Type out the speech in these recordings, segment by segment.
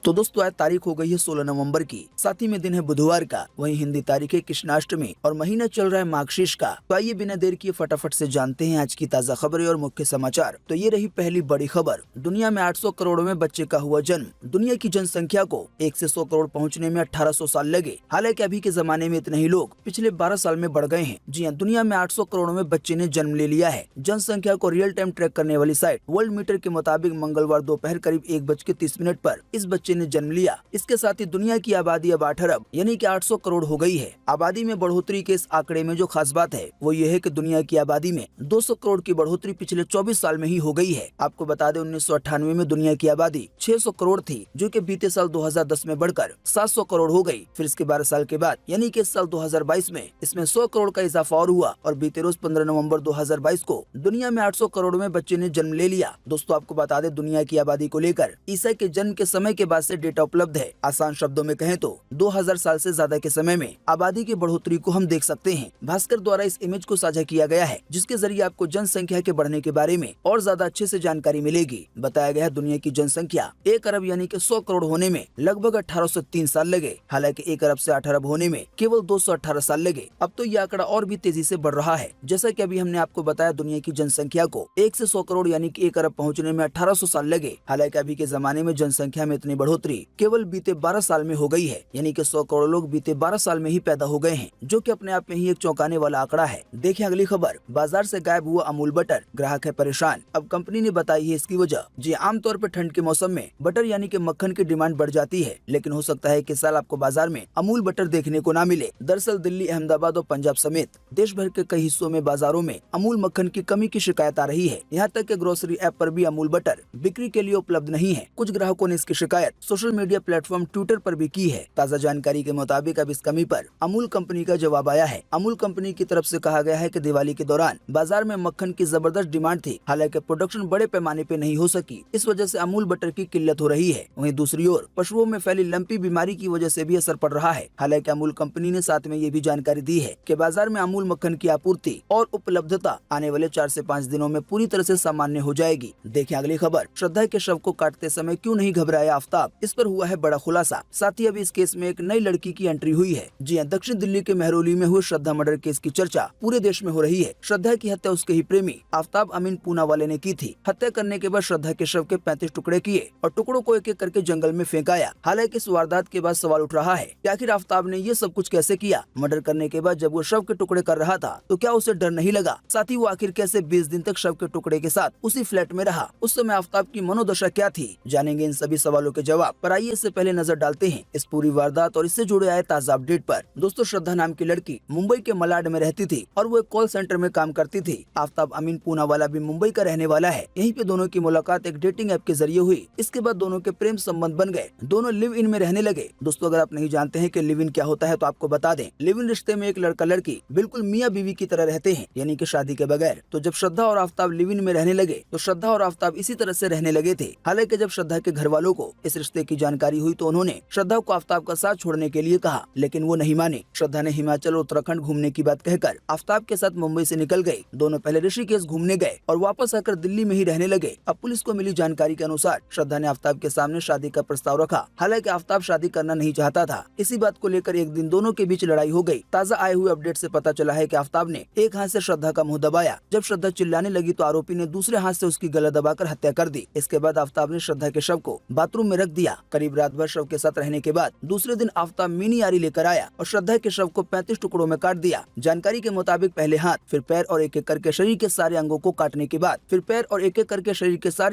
तो दोस्तों आज तारीख हो गई है 16 नवंबर की, साथ ही में दिन है बुधवार का। वहीं हिंदी तारीख है कृष्णाष्टमी और महीना चल रहा है माघशीष का। तो आइए बिना देर किए फटाफट से जानते हैं आज की ताजा खबरें और मुख्य समाचार। तो ये रही पहली बड़ी खबर। दुनिया में 800 करोड़ में बच्चे का हुआ जन्म। दुनिया की जनसंख्या को 1 से 100 करोड़ पहुँचने में 1800 साल लगे। हालांकि अभी के जमाने में इतने ही लोग पिछले 12 साल में बढ़ गए हैं। जी हाँ, दुनिया में 800 करोड़ में बच्चे ने जन्म ले लिया है। जनसंख्या को रियल टाइम ट्रैक करने वाली साइट वर्ल्ड मीटर के मुताबिक मंगलवार दोपहर करीब 1:30 पर इस बच्चे ने जन्म लिया। इसके साथ ही दुनिया की आबादी अब 8 अरब यानी कि 800 करोड़ हो गई है। आबादी में बढ़ोतरी के इस आंकड़े में जो खास बात है वो ये है कि दुनिया की आबादी में 200 करोड़ की बढ़ोतरी पिछले 24 साल में ही हो गई है। आपको बता दें 1998 में दुनिया की आबादी 600 करोड़ थी, जो कि बीते साल 2010 में बढ़कर 700 करोड़ हो गई। फिर इसके 12 साल के बाद यानी कि इस साल 2022 में इसमें 100 करोड़ का इजाफा और हुआ और बीते रोज 15 नवंबर 2022 को दुनिया में 800 करोड़ में बच्चे ने जन्म ले लिया। दोस्तों आपको बता दें दुनिया की आबादी को लेकर ईसा के जन्म के समय के बाद से डेटा उपलब्ध है। आसान शब्दों में कहें तो 2000 साल से ज्यादा के समय में आबादी की बढ़ोतरी को हम देख सकते हैं। भास्कर द्वारा इस इमेज को साझा किया गया है, जिसके जरिए आपको जनसंख्या के बढ़ने के बारे में और ज्यादा अच्छे से जानकारी मिलेगी। बताया गया है दुनिया की जनसंख्या 1 अरब यानी कि 100 करोड़ होने में लगभग 1803 साल लगे। हालांकि 1 अरब से 8 अरब होने में केवल 218 साल लगे। अब तो यह आंकड़ा और भी तेजी से बढ़ रहा है। जैसा कि अभी हमने आपको बताया दुनिया की जनसंख्या को 1 से 100 करोड़ यानी कि 1 अरब पहुँचने में 1800 साल लगे। हालांकि अभी के जमाने में जनसंख्या में इतनी बढ़ोतरी केवल बीते 12 साल में हो गई है, यानी कि 100 करोड़ लोग बीते 12 साल में ही पैदा हो गए हैं, जो कि अपने आप में ही एक चौंकाने वाला आंकड़ा है। देखिए अगली खबर। बाजार से गायब हुआ अमूल बटर, ग्राहक है परेशान। अब कंपनी ने बताई है इसकी वजह। जी आमतौर पर ठंड के मौसम में बटर यानी कि मक्खन की डिमांड बढ़ जाती है, लेकिन हो सकता है कि इस साल आपको बाजार में अमूल बटर देखने को न मिले। दरअसल दिल्ली, अहमदाबाद और पंजाब समेत देश भर के कई हिस्सों में बाजारों में अमूल मक्खन की कमी की शिकायत आ रही है। यहाँ तक कि ग्रोसरी ऐप पर भी अमूल बटर बिक्री के लिए उपलब्ध नहीं है। कुछ ग्राहकों ने इसकी शिकायत सोशल मीडिया प्लेटफॉर्म ट्विटर पर भी की है। ताज़ा जानकारी के मुताबिक अब इस कमी पर अमूल कंपनी का जवाब आया है। अमूल कंपनी की तरफ से कहा गया है कि दिवाली के दौरान बाजार में मक्खन की जबरदस्त डिमांड थी। हालांकि प्रोडक्शन बड़े पैमाने पे नहीं हो सकी, इस वजह से अमूल बटर की किल्लत हो रही है। वहीं दूसरी ओर पशुओं में फैली लंपी बीमारी की वजह से भी असर पड़ रहा है। हालांकि अमूल कंपनी ने साथ में ये भी जानकारी दी है कि बाजार में अमूल मक्खन की आपूर्ति और उपलब्धता आने वाले 4 से 5 दिनों में पूरी तरह से सामान्य हो जाएगी। देखिए अगली खबर। श्रद्धा के शव को काटते समय क्यों नहीं घबराया आफ्ताब, इस पर हुआ है बड़ा खुलासा। साथ ही अभी इस केस में एक नई लड़की की एंट्री हुई है। जी हां, दक्षिण दिल्ली के मेहरौली में हुए श्रद्धा मर्डर केस की चर्चा पूरे देश में हो रही है। श्रद्धा की हत्या उसके ही प्रेमी आफ्ताब अमीन पूनावाले ने की थी। हत्या करने के बाद श्रद्धा के शव के 35 टुकड़े किए और टुकड़ों को एक एक करके जंगल में फेंकाया। हालांकि इस वारदात के बाद सवाल उठ रहा है कि आखिर आफ्ताब ने ये सब कुछ कैसे किया। मर्डर करने के बाद जब वो शव के टुकड़े कर रहा था तो क्या उसे डर नहीं लगा? साथ ही वो आखिर कैसे 20 दिन तक शव के टुकड़े के साथ उसी फ्लैट में रहा? उस समय आफ्ताब की मनोदशा क्या थी? जानेंगे इन सभी सवालों के जवाब। पर आइए इससे पहले नजर डालते हैं इस पूरी वारदात और इससे जुड़े आए ताजा अपडेट पर। दोस्तों श्रद्धा नाम की लड़की मुंबई के मलाड में रहती थी और वो एक कॉल सेंटर में काम करती थी। आफ्ताब अमीन पूनावाला भी मुंबई का रहने वाला है। यहीं पे दोनों की मुलाकात एक डेटिंग ऐप के जरिए हुई। इसके बाद दोनों के प्रेम संबंध बन गए। दोनों लिव इन में रहने लगे। दोस्तों अगर आप नहीं जानते हैं कि लिव इन क्या होता है तो आपको बता दें। लिव इन रिश्ते में एक लड़का लड़की बिल्कुल मियाँ बीवी की तरह रहते हैं, यानी कि शादी के बगैर। तो जब श्रद्धा और आफ्ताब लिव इन में रहने लगे तो श्रद्धा और आफ्ताब इसी तरह से रहने लगे थे। हालांकि जब श्रद्धा के घर वालों को इस रिश्ते की जानकारी हुई तो उन्होंने श्रद्धा को आफ्ताब का साथ छोड़ने के लिए कहा, लेकिन वो नहीं माने। श्रद्धा ने हिमाचल और उत्तराखंड घूमने की बात कहकर आफ्ताब के साथ मुंबई से निकल गई। दोनों पहले ऋषिकेश घूमने गए और वापस आकर दिल्ली में ही रहने लगे। अब पुलिस को मिली जानकारी के अनुसार श्रद्धा ने आफ्ताब के सामने शादी का प्रस्ताव रखा। हालांकि आफ्ताब शादी करना नहीं चाहता था। इसी बात को लेकर एक दिन दोनों के बीच लड़ाई हो गई। ताज़ा आए हुए अपडेट से पता चला है कि आफ्ताब ने एक हाथ से श्रद्धा का मुंह दबाया। जब श्रद्धा चिल्लाने लगी तो आरोपी ने दूसरे हाथ से उसकी गला दबाकर हत्या कर दी। इसके बाद आफ्ताब ने श्रद्धा के शव को बाथरूम में रख दिया। करीब रात भर शव के साथ रहने के बाद दूसरे दिन आफ्ताब मिनी आरी लेकर आया और श्रद्धा के शव को 35 टुकड़ों में काट दिया। जानकारी के मुताबिक पहले हाथ, फिर पैर और एक एक करके शरीर के सारे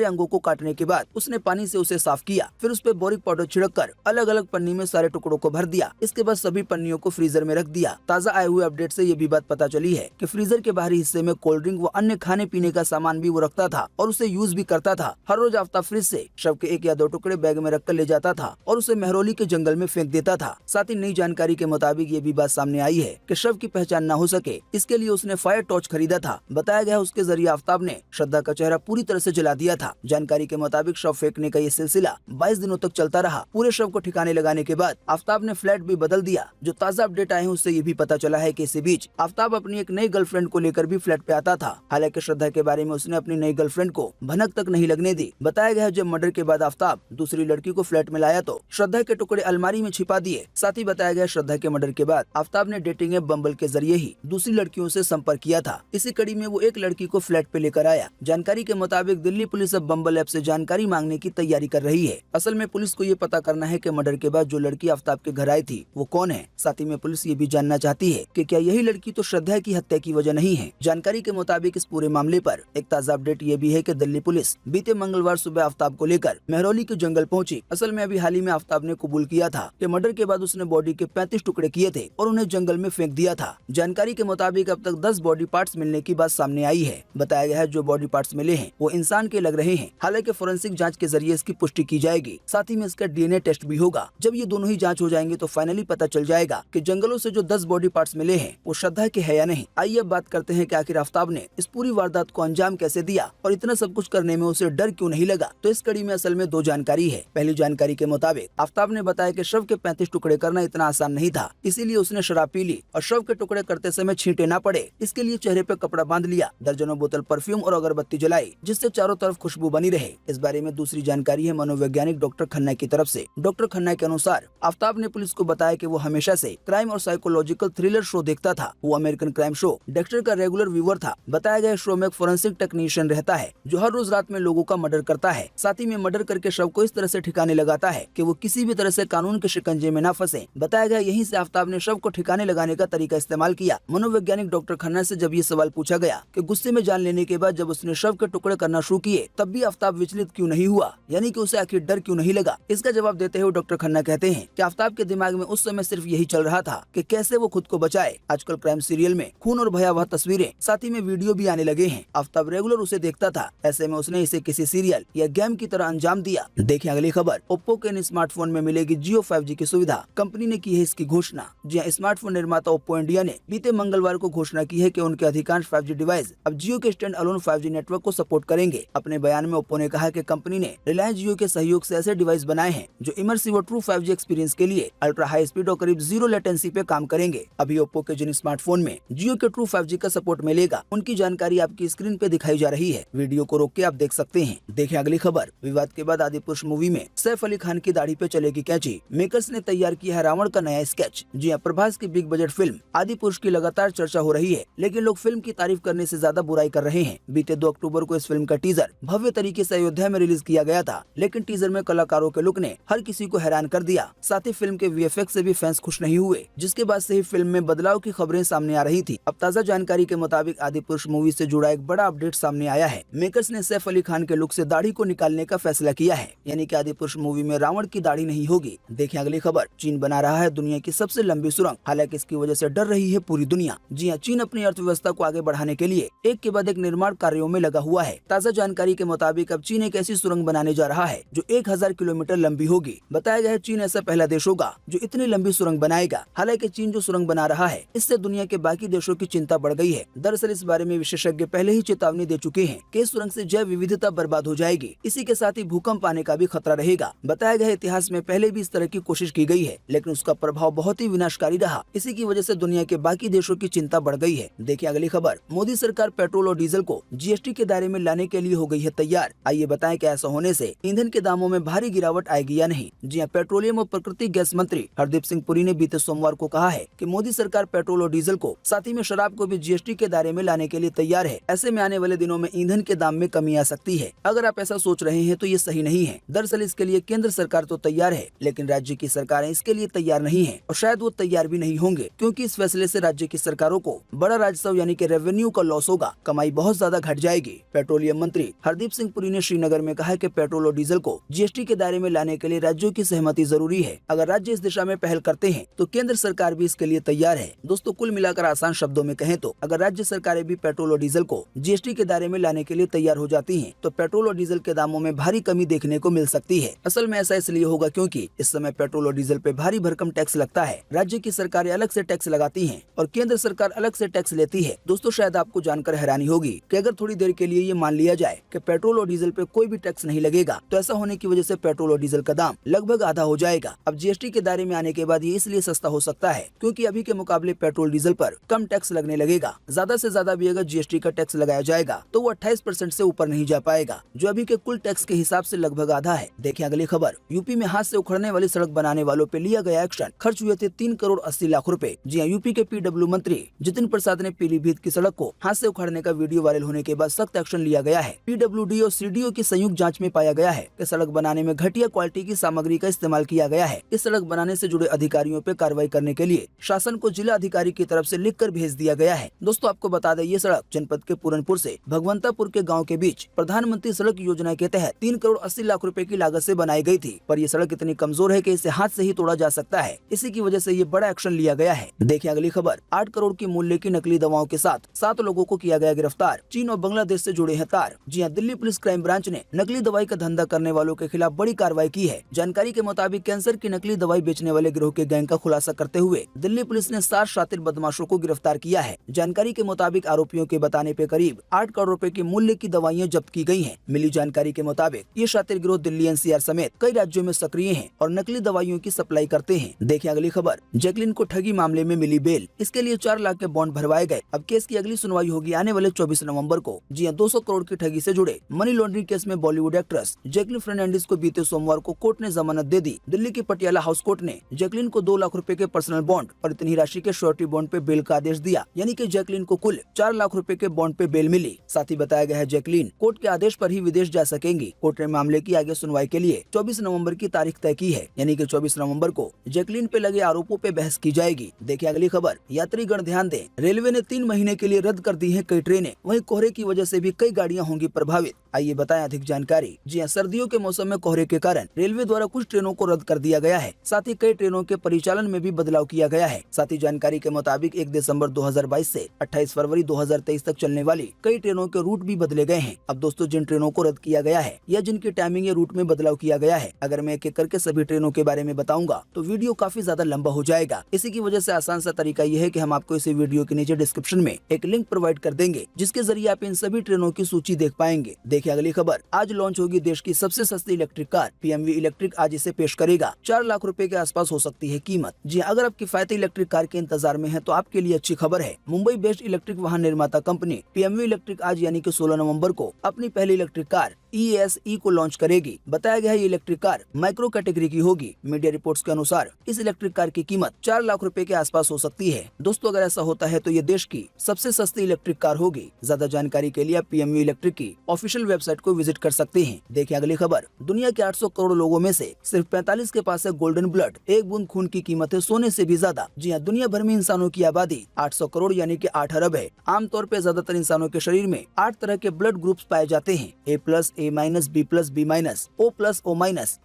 अंगों को काटने के बाद उसने पानी से उसे साफ किया। फिर उस पर बोरिक पाउडर छिड़क कर अलग अलग पन्नी में सारे टुकड़ों को भर दिया। इसके बाद सभी पन्नियों को फ्रीजर में रख दिया। ताज़ा आए हुए अपडेट से ये भी बात पता चली है कि फ्रीजर के बाहरी हिस्से में कोल्ड ड्रिंक व अन्य खाने पीने का सामान भी वो रखता था और उसे यूज भी करता था। हर रोज आफ्ताब फ्रिज से शव के 1 या 2 टुकड़े बैग में रखकर ले जाता था और उसे मेहरौली के जंगल में फेंक देता था। साथ ही नई जानकारी के मुताबिक ये भी बात सामने आई है कि शव की पहचान न हो सके, इसके लिए उसने फायर टॉर्च खरीदा था। बताया गया उसके जरिए आफ्ताब ने श्रद्धा का चेहरा पूरी तरह से जला दिया था। जानकारी के मुताबिक शव फेंकने का ये सिलसिला 22 दिनों तक चलता रहा। पूरे शव को ठिकाने लगाने के बाद आफ्ताब ने फ्लैट भी बदल दिया। जो ताज़ा अपडेट आए हैं उससे ये भी पता चला है कि इसी बीच आफ्ताब अपनी एक नई गर्लफ्रेंड को लेकर भी फ्लैट पे आता था। हालांकि श्रद्धा के बारे में उसने अपनी नई गर्लफ्रेंड को भनक तक नहीं लगने दी। बताया गया जब मर्डर के बाद आफ्ताब दूसरी लड़की लड़की को फ्लैट में लाया तो श्रद्धा के टुकड़े अलमारी में छिपा दिए। साथ ही बताया गया श्रद्धा के मर्डर के बाद आफ्ताब ने डेटिंग ऐप बम्बल के जरिए ही दूसरी लड़कियों से संपर्क किया था। इसी कड़ी में वो एक लड़की को फ्लैट पे लेकर आया। जानकारी के मुताबिक दिल्ली पुलिस अब बम्बल ऐप से जानकारी मांगने की तैयारी कर रही है। असल में पुलिस को ये पता करना है कि मर्डर के बाद जो लड़की आफ्ताब के घर आई थी वो कौन है। साथ ही में पुलिस ये भी जानना चाहती है कि क्या यही लड़की तो श्रद्धा की हत्या की वजह नहीं है। जानकारी के मुताबिक इस पूरे मामले पर एक ताज़ा अपडेट ये भी है कि दिल्ली पुलिस बीते मंगलवार सुबह आफ्ताब को लेकर मेहरौली के जंगल पहुंची। असल में अभी हाल ही में आफ्ताब ने कबूल किया था कि मर्डर के बाद उसने बॉडी के 35 टुकड़े किए थे और उन्हें जंगल में फेंक दिया था। जानकारी के मुताबिक अब तक 10 बॉडी पार्ट्स मिलने की बात सामने आई है। बताया गया है जो बॉडी पार्ट्स मिले हैं वो इंसान के लग रहे हैं। हालांकि फोरेंसिक जांच के जरिए इसकी पुष्टि की जाएगी। साथ ही में इसका डीएनए टेस्ट भी होगा। जब ये दोनों ही जांच हो जाएंगे तो फाइनली पता चल जाएगा कि जंगलों से जो 10 बॉडी पार्ट्स मिले हैं वो श्रद्धा के है या नहीं। आइए अब बात करते हैं कि आखिर आफ्ताब ने इस पूरी वारदात को अंजाम कैसे दिया और इतना सब कुछ करने में उसे डर क्यों नहीं लगा। तो इस कड़ी में असल में दो जानकारी है। पहली जानकारी के मुताबिक आफ्ताब ने बताया कि शव के 35 टुकड़े करना इतना आसान नहीं था, इसीलिए उसने शराब पी ली और शव के टुकड़े करते समय छींटे ना पड़े इसके लिए चेहरे पे कपड़ा बांध लिया, दर्जनों बोतल परफ्यूम और अगरबत्ती जलाई जिससे चारों तरफ खुशबू बनी रहे। इस बारे में दूसरी जानकारी है मनोवैज्ञानिक डॉक्टर खन्ना की तरफ से। डॉक्टर खन्ना के अनुसार आफ्ताब ने पुलिस को बताया कि वो हमेशा से क्राइम और साइकोलॉजिकल थ्रिलर शो देखता था। वो अमेरिकन क्राइम शो डेक्स्टर का रेगुलर व्यूअर था। बताया गया शो में एक फोरेंसिक टेक्नीशियन रहता है जो हर रोज रात में लोगों का मर्डर करता है। साथ ही में मर्डर करके शव को इस तरह से ठिकाने लगाता है कि वो किसी भी तरह से कानून के शिकंजे में न फंसे। बताया गया यहीं से आफ्ताब ने शव को ठिकाने लगाने का तरीका इस्तेमाल किया। मनोवैज्ञानिक डॉक्टर खन्ना से जब ये सवाल पूछा गया कि गुस्से में जान लेने के बाद जब उसने शव के टुकड़े करना शुरू किए तब भी आफ्ताब विचलित क्यों नहीं हुआ, यानी कि उसे आखिर डर क्यों नहीं लगा। इसका जवाब देते हुए डॉक्टर खन्ना कहते हैं कि आफ्ताब के दिमाग में उस समय सिर्फ यही चल रहा था कि कैसे वो खुद को बचाए। आजकल क्राइम सीरियल में खून और भयावह तस्वीरें साथ ही में वीडियो भी आने लगे हैं। आफ्ताब रेगुलर उसे देखता था, ऐसे में उसने इसे किसी सीरियल या गेम की तरह अंजाम दिया। देखिए अगली खबर। ओप्पो के इन स्मार्टफोन में मिलेगी जियो 5G की सुविधा। कंपनी ने की है इसकी घोषणा। जी हां, स्मार्टफोन निर्माता ओप्पो इंडिया ने बीते मंगलवार को घोषणा की है कि उनके अधिकांश 5G डिवाइस अब जियो के स्टैंड अलोन 5G नेटवर्क को सपोर्ट करेंगे। अपने बयान में ओप्पो ने कहा कि कंपनी ने रिलायंस जियो के सहयोग से ऐसे डिवाइस बनाए हैं जो इमर्सिव और ट्रू 5G एक्सपीरियंस के लिए अल्ट्रा हाई स्पीड और करीब जीरो लेटेंसी पे काम करेंगे। अभी ओप्पो के जिन स्मार्टफोन में जियो के ट्रू 5G का सपोर्ट मिलेगा उनकी जानकारी आपकी स्क्रीन पे दिखाई जा रही है। वीडियो को रोक के आप देख सकते हैं। देखें अगली खबर। विवाद के बाद आदिपुरुष मूवी में सैफ अली खान की दाढ़ी पे चलेगी कैंची। मेकर्स ने तैयार किया है रावण का नया स्केच। जी हां, प्रभास की बिग बजट फिल्म आदिपुरुष की लगातार चर्चा हो रही है, लेकिन लोग फिल्म की तारीफ करने से ज्यादा बुराई कर रहे हैं। बीते 2 अक्टूबर को इस फिल्म का टीजर भव्य तरीके से अयोध्या में रिलीज किया गया था, लेकिन टीजर में कलाकारों के लुक ने हर किसी को हैरान कर दिया। साथ ही फिल्म के VFX से भी फैंस खुश नहीं हुए, जिसके बाद से ही फिल्म में बदलाव की खबरें सामने आ रही थी। अब ताज़ा जानकारी के मुताबिक आदिपुरुष मूवी से जुड़ा एक बड़ा अपडेट सामने आया है। मेकर्स ने सैफ अली खान के लुक से दाढ़ी को निकालने का फैसला किया है, यानी कि आदिपुरुष मूवी में रावण की दाढ़ी नहीं होगी। देखें अगली खबर। चीन बना रहा है दुनिया की सबसे लंबी सुरंग, हालांकि इसकी वजह से डर रही है पूरी दुनिया। जी हां, चीन अपनी अर्थव्यवस्था को आगे बढ़ाने के लिए एक के बाद एक निर्माण कार्यों में लगा हुआ है। ताज़ा जानकारी के मुताबिक अब चीन एक ऐसी सुरंग बनाने जा रहा है जो 1000 किलोमीटर लंबी होगी। बताया गया है चीन ऐसा पहला देश होगा जो इतनी लंबी सुरंग बनाएगा। हालांकि चीन जो सुरंग बना रहा है इससे दुनिया के बाकी देशों की चिंता बढ़ गई है। दरअसल इस बारे में विशेषज्ञ पहले ही चेतावनी दे चुके हैं कि इस सुरंग से जैव विविधता बर्बाद हो जाएगी। इसी के साथ ही भूकंप आने का भी खतरा रहेगा। बताया गया इतिहास में पहले भी इस तरह की कोशिश की गई है, लेकिन उसका प्रभाव बहुत ही विनाशकारी रहा। इसी की वजह से दुनिया के बाकी देशों की चिंता बढ़ गई है। देखिए अगली खबर। मोदी सरकार पेट्रोल और डीजल को GST के दायरे में लाने के लिए हो गई है तैयार। आइए बताएं कि ऐसा होने से ईंधन के दामों में भारी गिरावट आएगी या नहीं। जी हां, पेट्रोलियम और प्राकृतिक गैस मंत्री हरदीप सिंह पुरी ने बीते सोमवार को कहा है कि मोदी सरकार पेट्रोल और डीजल को साथ ही में शराब को भी GST के दायरे में लाने के लिए तैयार है। ऐसे में आने वाले दिनों में ईंधन के दाम में कमी आ सकती है। अगर आप ऐसा सोच रहे हैं तो ये सही नहीं है। दरअसल इसके लिए केंद्र सरकार तो तैयार है, लेकिन राज्य की सरकारें इसके लिए तैयार नहीं है और शायद वो तैयार भी नहीं होंगे, क्योंकि इस फैसले से राज्य की सरकारों को बड़ा राजस्व यानी कि रेवेन्यू का लॉस होगा, कमाई बहुत ज्यादा घट जाएगी। पेट्रोलियम मंत्री हरदीप सिंह पुरी ने श्रीनगर में कहा कि पेट्रोल और डीजल को GST के दायरे में लाने के लिए राज्यों की सहमति जरूरी है। अगर राज्य इस दिशा में पहल करते हैं तो केंद्र सरकार भी इसके लिए तैयार है। दोस्तों, कुल मिलाकर आसान शब्दों में कहें तो अगर राज्य सरकारें भी पेट्रोल और डीजल को GST के दायरे में लाने के लिए तैयार हो जाती हैं, तो पेट्रोल और डीजल के दामों में भारी कमी देखने को मिल सकती है। असल में ऐसा इसलिए होगा क्योंकि इस समय पेट्रोल और डीजल पे भारी भरकम टैक्स लगता है। राज्य की सरकारें अलग से टैक्स लगाती हैं और केंद्र सरकार अलग से टैक्स लेती है। दोस्तों, शायद आपको जानकर हैरानी होगी कि अगर थोड़ी देर के लिए ये मान लिया जाए कि पेट्रोल और डीजल पे कोई भी टैक्स नहीं लगेगा, तो ऐसा होने की वजह से पेट्रोल और डीजल का दाम लगभग आधा हो जाएगा। अब GST के दायरे में आने के बाद ये इसलिए सस्ता हो सकता है क्योंकि अभी के मुकाबले पेट्रोल डीजल पर कम टैक्स लगने लगेगा। ज्यादा से ज्यादा भी अगर GST का टैक्स लगाया जाएगा तो वो 28% से ऊपर नहीं जा पाएगा, जो अभी के कुल टैक्स के हिसाब से लगभग आधा है। देखिए अगली खबर, यूपी में हाथ से उखड़ने वाली सड़क बनाने वालों पे लिया गया एक्शन, खर्च हुए थे 3 करोड़ 80 लाख रुपए। जी हाँ, यूपी के पीडब्ल्यू मंत्री जितिन प्रसाद ने पीलीभीत की सड़क को हाथ से उखाड़ने का वीडियो वायरल होने के बाद सख्त एक्शन लिया गया है। पीडब्ल्यूडी और सीडीओ की संयुक्त जांच में पाया गया है कि सड़क बनाने में घटिया क्वालिटी की सामग्री का इस्तेमाल किया गया है। इस सड़क बनाने से जुड़े अधिकारियों पे कार्रवाई करने के लिए शासन को जिला अधिकारी की तरफ से लिखकर भेज दिया गया है। दोस्तों आपको बता दें, ये सड़क जनपद के पूरनपुर से भगवंतापुर के गाँव के बीच प्रधानमंत्री सड़क योजना के तहत 3 करोड़ 80 लाख रुपए की लागत से बनाई गई थी, पर ये सड़क इतनी कमजोर है कि इसे हाथ से ही तोड़ा जा सकता है। इसी की वजह से ये बड़ा एक्शन लिया गया है। देखिए अगली खबर, 8 करोड़ की मूल्य की नकली दवाओं के साथ 7 लोगों को किया गया गिरफ्तार। चीन और बांग्लादेश से जुड़े हैं तार। जी हाँ, दिल्ली पुलिस क्राइम ब्रांच ने नकली दवाई का धंधा करने वालों के खिलाफ बड़ी कार्रवाई की है। जानकारी के मुताबिक कैंसर की नकली दवाई बेचने वाले गिरोह के गैंग का खुलासा करते हुए दिल्ली पुलिस ने 7 शातिर बदमाशों को गिरफ्तार किया है। जानकारी के मुताबिक आरोपियों के बताने पे करीब 8 करोड़ रुपए की मूल्य की दवाइयां जब्त की गई हैं। मिली जानकारी के मुताबिक ये शातिर गिरोह दिल्ली एनसीआर समेत कई राज्यों में सक्रिय हैं और नकली दवाइयों की सप्लाई करते हैं। देखिए अगली खबर, जैकलिन को ठगी मामले में मिली बेल, इसके लिए 4 लाख के बॉन्ड भरवाए गए। अब केस की अगली सुनवाई होगी आने वाले 24 नवंबर को। जी हाँ, 200 करोड़ की ठगी से जुड़े मनी लॉन्ड्रिंग केस में बॉलीवुड एक्ट्रेस जैकलिन फर्नांडिस को बीते सोमवार को कोर्ट ने जमानत दे दी। दिल्ली की पटियाला हाउस कोर्ट ने जैकलिन को 2 लाख रुपए के पर्सनल बॉन्ड और इतनी राशि के श्योरिटी बॉन्ड पे बेल का आदेश दिया, यानी कि जैकलिन को कुल 4 लाख रुपए के बॉन्ड पे बेल मिली। साथ ही बताया गया है जैकलिन कोर्ट के आदेश पर ही विदेश जा सकेंगी। कोर्ट ने मामले की आगे सुनवाई के लिए 24 नवंबर की तारीख तय की है, यानी कि 24 नवंबर को जैकलिन पे लगे आरोपों पे बहस की जाएगी। देखिए अगली खबर, यात्रीगण ध्यान दें, रेलवे ने 3 महीने के लिए रद्द कर दी है कई ट्रेनें। वहीं कोहरे की वजह से भी कई गाड़ियां होंगी प्रभावित। आइए बताएं अधिक जानकारी। जी हाँ, सर्दियों के मौसम में कोहरे के कारण रेलवे द्वारा कुछ ट्रेनों को रद्द कर दिया गया है। साथ ही कई ट्रेनों के परिचालन में भी बदलाव किया गया है। साथ ही जानकारी के मुताबिक 1 दिसंबर 2022 से 28 फरवरी 2023 तक चलने वाली कई ट्रेनों के रूट भी बदले गए हैं। अब दोस्तों, जिन ट्रेनों को रद्द किया गया है या जिनकी टाइमिंग या रूट में बदलाव किया गया है, अगर मैं एक एक करके सभी ट्रेनों के बारे में बताऊंगा तो वीडियो काफी ज्यादा लंबा हो जाएगा। इसी की वजह से आसान सा तरीका ये है कि हम आपको इसी वीडियो के नीचे डिस्क्रिप्शन में एक लिंक प्रोवाइड कर देंगे, जिसके जरिए आप इन सभी ट्रेनों की सूची देख पाएंगे। देखिए अगली खबर, आज लॉन्च होगी देश की सबसे सस्ती इलेक्ट्रिक कार। पीएमवी इलेक्ट्रिक आज इसे पेश करेगा। 4 लाख रुपए के आसपास हो सकती है कीमत। जी अगर आप किफायती इलेक्ट्रिक कार के इंतजार में हैं तो आपके लिए अच्छी खबर है। मुंबई बेस्ड इलेक्ट्रिक वाहन निर्माता कंपनी पीएमवी इलेक्ट्रिक आज यानी कि 16 नवंबर को अपनी पहली इलेक्ट्रिक कार ES-E को लॉन्च करेगी। बताया गया है ये इलेक्ट्रिक कार माइक्रो कैटेगरी की होगी। मीडिया रिपोर्ट्स के अनुसार इस इलेक्ट्रिक कार की कीमत 4 लाख रुपए के आसपास हो सकती है। दोस्तों अगर ऐसा होता है तो ये देश की सबसे सस्ती इलेक्ट्रिक कार होगी। ज्यादा जानकारी के लिए आप पीएमवी इलेक्ट्रिक की ऑफिशियल वेबसाइट को विजिट कर सकते हैं। देखिए अगली खबर, दुनिया के 800 करोड़ लोगों में से सिर्फ 45 के पास है गोल्डन ब्लड। एक बूंद खून की कीमत है सोने से भी ज्यादा। जी हाँ, दुनिया भर में इंसानों की आबादी 800 करोड़ यानी कि 8 अरब है। आमतौर पर ज्यादातर इंसानों के शरीर में 8 तरह के ब्लड ग्रुप्स पाए जाते हैं, A+, A-, B+, B-, O+, O-,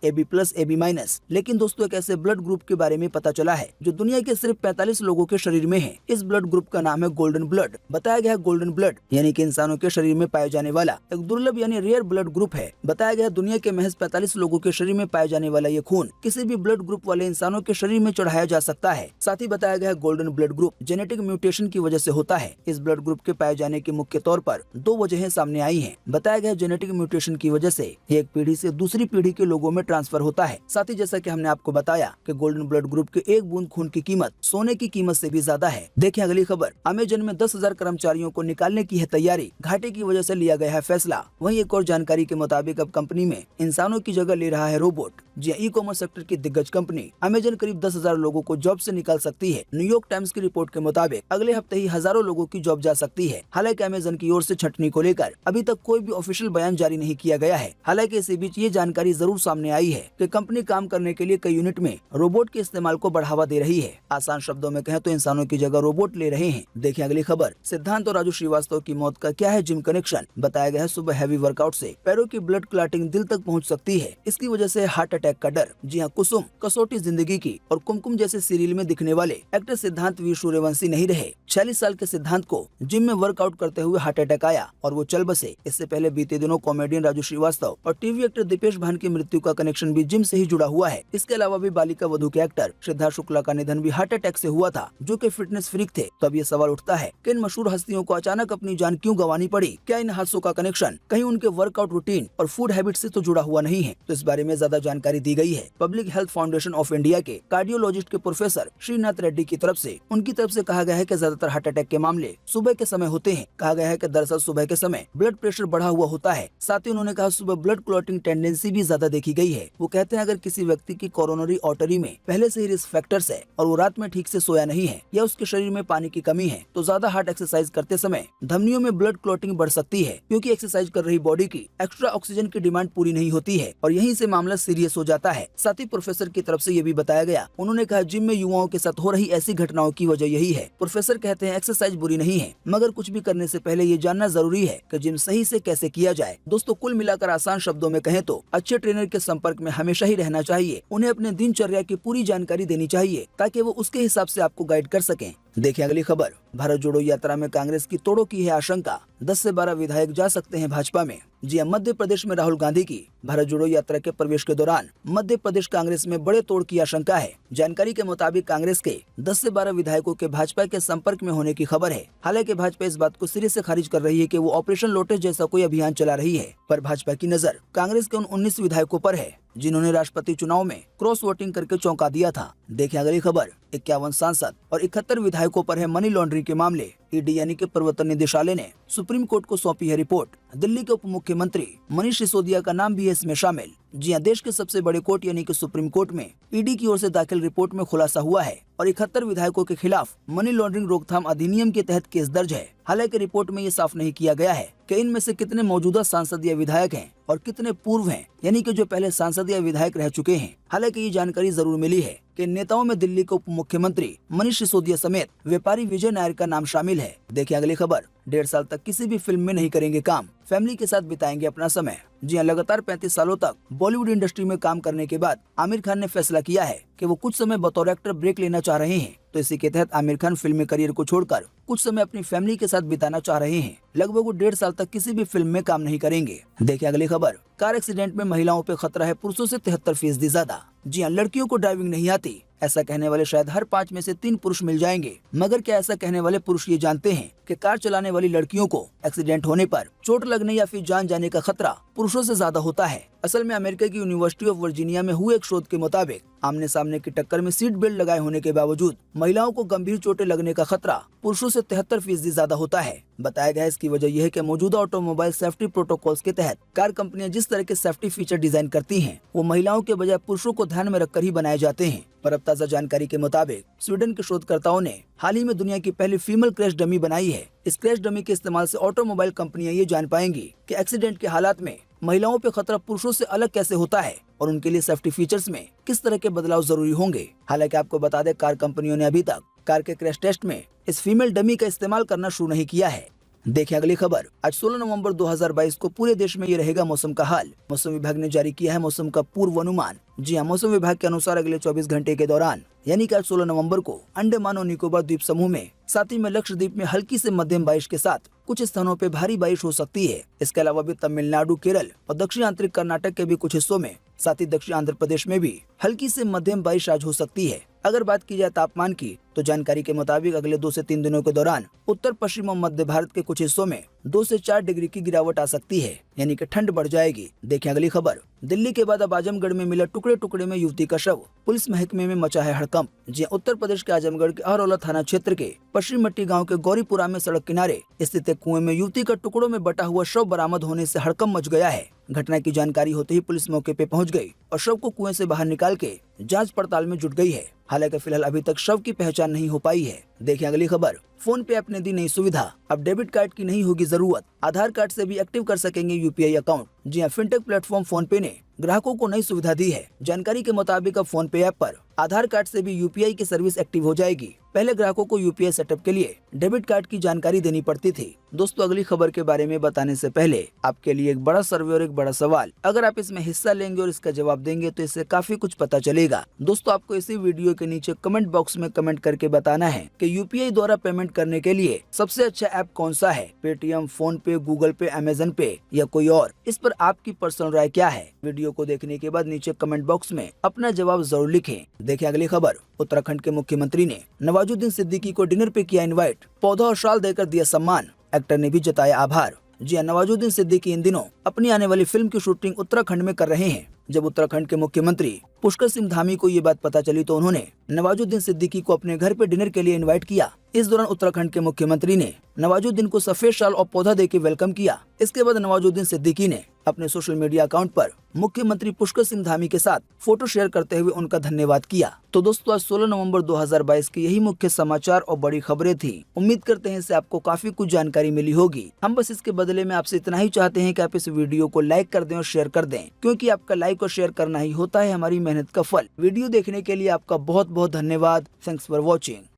AB+, AB-। लेकिन दोस्तों एक ऐसे ब्लड ग्रुप के बारे में पता चला है जो दुनिया के सिर्फ 45 लोगों के शरीर में है। इस ब्लड ग्रुप का नाम है गोल्डन ब्लड। बताया गया है गोल्डन ब्लड यानी कि इंसानों के शरीर में पाए जाने वाला एक दुर्लभ यानी रेयर ब्लड ग्रुप है। बताया गया दुनिया के महज 45 लोगों के शरीर में पाए जाने वाला ये खून किसी भी ब्लड ग्रुप वाले इंसानों के शरीर में चढ़ाया जा सकता है। साथ ही बताया गया golden blood group genetic mutation की वजह से होता है। इस ब्लड ग्रुप के पाए जाने की मुख्य तौर पर 2 वजहें सामने आई हैं। बताया गया जेनेटिक म्यूटेशन की वजह से एक पीढ़ी से दूसरी पीढ़ी के लोगों में ट्रांसफर होता है। साथ ही जैसा कि हमने आपको बताया कि गोल्डन ब्लड ग्रुप के एक बूंद खून की कीमत सोने की कीमत से भी ज्यादा है। देखिए अगली खबर, अमेजन में 10,000 कर्मचारियों को निकालने की है तैयारी। घाटे की वजह से लिया गया है फैसला। वहीं एक और जानकारी के मुताबिक अब कंपनी में इंसानों की जगह ले रहा है रोबोट। जी ई कॉमर्स सेक्टर की दिग्गज कंपनी अमेजन करीब 10,000 लोगों को जॉब से निकाल सकती है। न्यूयॉर्क टाइम्स की रिपोर्ट के मुताबिक अगले हफ्ते ही हजारों लोगों की जॉब जा सकती है। हालांकि अमेजन की ओर से छटनी को लेकर अभी तक कोई भी ऑफिशियल बयान जारी नहीं किया गया है। हालांकि इसी बीच ये जानकारी जरूर सामने आई है कि कंपनी काम करने के लिए कई यूनिट में रोबोट के इस्तेमाल को बढ़ावा दे रही है। आसान शब्दों में कहें तो इंसानों की जगह रोबोट ले रहे हैं। देखिए अगली खबर, सिद्धांत और राजू श्रीवास्तव की मौत का क्या है जिम कनेक्शन। बताया गया है सुबह हैवी वर्कआउट से पैरों की ब्लड क्लॉटिंग दिल तक पहुंच सकती है। इसकी वजह से हार्ट अटैक का डर। जी हाँ, कुसुम, कसौटी जिंदगी की और कुमकुम जैसे सीरियल में दिखने वाले एक्टर सिद्धांत वीर सूर्यवंशी नहीं रहे। 46 साल के सिद्धांत को जिम में वर्कआउट करते हुए हार्ट अटैक आया और वो चल बसे। इससे पहले बीते दिनों कॉमेडियन राजू श्रीवास्तव और टीवी एक्टर दीपेश भान की मृत्यु का कनेक्शन भी जिम से ही जुड़ा हुआ है। इसके अलावा भी बालिका वधू के एक्टर श्रद्धा शुक्ला का निधन भी हार्ट अटैक से हुआ था, जो कि फिटनेस फ्रीक थे। तो अब ये सवाल उठता है कि इन मशहूर हस्तियों को अचानक अपनी जान क्यों गंवानी पड़ी। क्या इन हादसों का कनेक्शन कहीं उनके वर्कआउट रूटीन और फूड हैबिट से तो जुड़ा हुआ नहीं है। तो इस बारे में ज्यादा जानकारी दी गई है public health foundation of India के कार्डियोलॉजिस्ट के प्रोफेसर श्रीनाथ रेड्डी की तरफ से। उनकी तरफ से कहा गया है कि ज्यादातर हार्ट अटैक के मामले सुबह के समय होते हैं। कहा गया है कि दरअसल सुबह के समय ब्लड प्रेशर बढ़ा हुआ होता है। साथ ही ही उन्होंने कहा सुबह ब्लड क्लॉटिंग टेंडेंसी भी ज्यादा देखी गई है। वो कहते हैं अगर किसी व्यक्ति की कोरोनरी आर्टरी में पहले से ही रिस्क फैक्टर्स है और वो रात में ठीक से सोया नहीं है या उसके शरीर में पानी की कमी है तो ज्यादा हार्ड एक्सरसाइज करते समय धमनियों में ब्लड क्लॉटिंग बढ़ सकती है, क्योंकि एक्सरसाइज कर रही बॉडी की एक्स्ट्रा ऑक्सीजन की डिमांड पूरी नहीं होती है और यहीं से मामला सीरियस हो जाता है। साथ ही प्रोफेसर की तरफ से ये भी बताया गया। उन्होंने कहा जिम में युवाओं के साथ हो रही ऐसी घटनाओं की वजह यही है। प्रोफेसर कहते हैं एक्सरसाइज बुरी नहीं है, मगर कुछ भी करने से पहले ये जानना जरूरी है कि जिम सही से कैसे किया जाए। दोस्तों, कुल मिलाकर आसान शब्दों में कहें तो अच्छे ट्रेनर के संपर्क में हमेशा ही रहना चाहिए। उन्हें अपने दिनचर्या की पूरी जानकारी देनी चाहिए ताकि वो उसके हिसाब से आपको गाइड कर सकें। देखिए अगली खबर। भारत जोड़ो यात्रा में कांग्रेस की तोड़ों की है आशंका, 10 से 12 विधायक जा सकते हैं भाजपा में। जी मध्य प्रदेश में राहुल गांधी की भारत जोड़ो यात्रा के प्रवेश के दौरान मध्य प्रदेश कांग्रेस में बड़े तोड़ की आशंका है। जानकारी के मुताबिक कांग्रेस के 10 से 12 विधायकों के भाजपा के संपर्क में होने की खबर है। हालांकि भाजपा इस बात को सिरे से खारिज कर रही है कि वो ऑपरेशन लोटस जैसा कोई अभियान चला रही है, पर भाजपा की नजर कांग्रेस के उन 19 विधायकों पर है जिन्होंने राष्ट्रपति चुनाव में क्रॉस वोटिंग करके चौंका दिया था। देखिए अगली खबर। 51 सांसद और 71 विधायकों पर है मनी लॉन्ड्रिंग के मामले। ईडी यानी कि प्रवर्तन निदेशालय ने सुप्रीम कोर्ट को सौंपी है रिपोर्ट। दिल्ली के उप मुख्यमंत्री मनीष सिसोदिया का नाम भी है इसमें शामिल। जी हां, देश के सबसे बड़े कोर्ट यानी कि सुप्रीम कोर्ट में ईडी की ओर से दाखिल रिपोर्ट में खुलासा हुआ है और 71 विधायकों के खिलाफ मनी लॉन्ड्रिंग रोकथाम अधिनियम के तहत केस दर्ज है। हालांकि रिपोर्ट में ये साफ नहीं किया गया है कि इनमें से कितने मौजूदा सांसद या विधायक हैं और कितने पूर्व हैं, यानी कि जो पहले सांसद या विधायक रह चुके हैं। हालांकि ये जानकारी जरूर मिली है कि नेताओं में दिल्ली के उप मुख्यमंत्री मनीष सिसोदिया समेत व्यापारी विजय नायर का नाम शामिल है। देखिए अगली खबर। 1.5 साल तक किसी भी फिल्म में नहीं करेंगे काम, फैमिली के साथ बिताएंगे अपना समय। जी हां, लगातार 35 सालों तक बॉलीवुड इंडस्ट्री में काम करने के बाद आमिर खान ने फैसला किया है कि वो कुछ समय बतौर एक्टर ब्रेक लेना चाह रहे हैं। तो इसी के तहत आमिर खान फिल्मी करियर को छोड़कर कुछ समय अपनी फैमिली के साथ बिताना चाह रहे हैं। लगभग वो 1.5 साल तक किसी भी फिल्म में काम नहीं करेंगे। देखिए अगली खबर। कार एक्सीडेंट में महिलाओं पे खतरा है पुरुषों से 73% ज्यादा। जी हां, लड़कियों को ड्राइविंग नहीं आती, ऐसा कहने वाले शायद हर 5 में से 3 पुरुष मिल जाएंगे। मगर क्या ऐसा कहने वाले पुरुष ये जानते हैं कि कार चलाने वाली लड़कियों को एक्सीडेंट होने पर चोट लगने या फिर जान जाने का खतरा पुरुषों से ज्यादा होता है। असल में अमेरिका की यूनिवर्सिटी ऑफ वर्जीनिया में हुए एक शोध के मुताबिक आमने सामने की टक्कर में सीट बेल्ट लगाए होने के बावजूद महिलाओं को गंभीर चोटें लगने का खतरा पुरुषों से 73% ज्यादा होता है। बताया गया इसकी वजह यह है कि मौजूदा ऑटोमोबाइल सेफ्टी प्रोटोकॉल्स के तहत कार कंपनियां जिस तरह के सेफ्टी फीचर डिजाइन करती हैं, वो महिलाओं के बजाय पुरुषों को ध्यान में रखकर ही बनाए जाते हैं। पर अब ताजा जानकारी के मुताबिक स्वीडन के शोधकर्ताओं ने हाल ही में दुनिया की पहली फीमेल क्रैश डमी बनाई है। इस क्रैश डमी के इस्तेमाल से ऑटोमोबाइल कंपनियां ये जान पाएंगी कि एक्सीडेंट के हालात में महिलाओं पे खतरा पुरुषों से अलग कैसे होता है और उनके लिए सेफ्टी फीचर्स में किस तरह के बदलाव जरूरी होंगे। हालांकि आपको बता दें, कार कंपनियों ने अभी तक कार के क्रैश टेस्ट में इस फीमेल डमी का इस्तेमाल करना शुरू नहीं किया है। देखिए अगली खबर। आज 16 नवंबर 2022 को पूरे देश में ये रहेगा मौसम का हाल। मौसम विभाग ने जारी किया है मौसम का पूर्व अनुमान। जी हां, मौसम विभाग के अनुसार अगले 24 घंटे के दौरान यानी कि आज 16 नवंबर को अंडमान और निकोबार द्वीप समूह में, साथ ही में लक्षद्वीप में हल्की से मध्यम बारिश के साथ कुछ स्थानों पे भारी बारिश हो सकती है। इसके अलावा भी तमिलनाडु, केरल और दक्षिण आंतरिक कर्नाटक के भी कुछ हिस्सों में, साथ ही दक्षिण आंध्र प्रदेश में भी हल्की से मध्यम बारिश आज हो सकती है। अगर बात की जाए तापमान की, तो जानकारी के मुताबिक अगले 2 से 3 दिनों के दौरान उत्तर पश्चिम और मध्य भारत के कुछ हिस्सों में 2 से 4 डिग्री की गिरावट आ सकती है, यानी कि ठंड बढ़ जाएगी। देखिए अगली खबर। दिल्ली के बाद अब आजमगढ़ में मिला टुकड़े टुकड़े में युवती का शव, पुलिस महकमे में मचा है हड़कंप। जी उत्तर प्रदेश के आजमगढ़ के अहरौला थाना क्षेत्र के पश्चिम मट्टी गांव के गौरीपुरा में सड़क किनारे स्थित एक कुएं में युवती का टुकड़ों में बटा हुआ शव बरामद होने से हड़कंप मच गया है। घटना की जानकारी होते ही पुलिस मौके पे पहुंच गई और शव को कुएं से बाहर निकाल के जांच पड़ताल में जुट गई है। हालांकि फिलहाल अभी तक शव की पहचान नहीं हो पाई है। देखिए अगली खबर। फोन पे ऐप ने दी नई सुविधा, अब डेबिट कार्ड की नहीं होगी जरूरत, आधार कार्ड से भी एक्टिव कर सकेंगे यूपीआई अकाउंट। जी हां, फिनटेक प्लेटफॉर्म फोन पे ने ग्राहकों को नई सुविधा दी है। जानकारी के मुताबिक अब फोन पे ऐप पर आधार कार्ड से भी यूपीआई की सर्विस एक्टिव हो जाएगी। पहले ग्राहकों को यूपीआई सेटअप के लिए डेबिट कार्ड की जानकारी देनी पड़ती थी। दोस्तों, अगली खबर के बारे में बताने से पहले आपके लिए एक बड़ा सर्वे और एक बड़ा सवाल। अगर आप इसमें हिस्सा लेंगे और इसका जवाब देंगे तो इससे काफी कुछ पता चलेगा। दोस्तों, आपको इसी वीडियो के नीचे कमेंट बॉक्स में कमेंट करके बताना है कि यूपीआई द्वारा पेमेंट करने के लिए सबसे अच्छा ऐप कौन सा है, पेटीएम, फोन पे, गूगल पे, अमेजन पे या कोई और। इस पर आपकी पर्सनल राय क्या है? वीडियो को देखने के बाद नीचे कमेंट बॉक्स में अपना जवाब जरूर लिखें। देखिए अगली खबर। उत्तराखंड के मुख्यमंत्री ने नवाजुद्दीन सिद्दीकी को डिनर पे किया इनवाइट, पौधा और शाल देकर दिया सम्मान, एक्टर ने भी जताया आभार। जी हां, नवाजुद्दीन सिद्दीकी इन दिनों अपनी आने वाली फिल्म की शूटिंग उत्तराखंड में कर रहे हैं। जब उत्तराखंड के मुख्यमंत्री पुष्कर सिंह धामी को ये बात पता चली तो उन्होंने नवाजुद्दीन सिद्दीकी को अपने घर पे डिनर के लिए इनवाइट किया। इस दौरान उत्तराखंड के मुख्यमंत्री ने नवाजुद्दीन को सफेद शाल और पौधा देकर वेलकम किया। इसके बाद नवाजुद्दीन सिद्दीकी ने अपने सोशल मीडिया अकाउंट पर मुख्यमंत्री पुष्कर सिंह धामी के साथ फोटो शेयर करते हुए उनका धन्यवाद किया। तो दोस्तों, आज 16 नवंबर 2022 की यही मुख्य समाचार और बड़ी खबरें थी। उम्मीद करते हैं इससे आपको काफी कुछ जानकारी मिली होगी। हम बस इसके बदले में आपसे इतना ही चाहते हैं कि आप इस वीडियो को लाइक कर दें और शेयर कर दें, क्योंकि आपका लाइक और शेयर करना ही होता है हमारी मेहनत का फल। वीडियो देखने के लिए आपका बहुत बहुत धन्यवाद। Thanks for watching.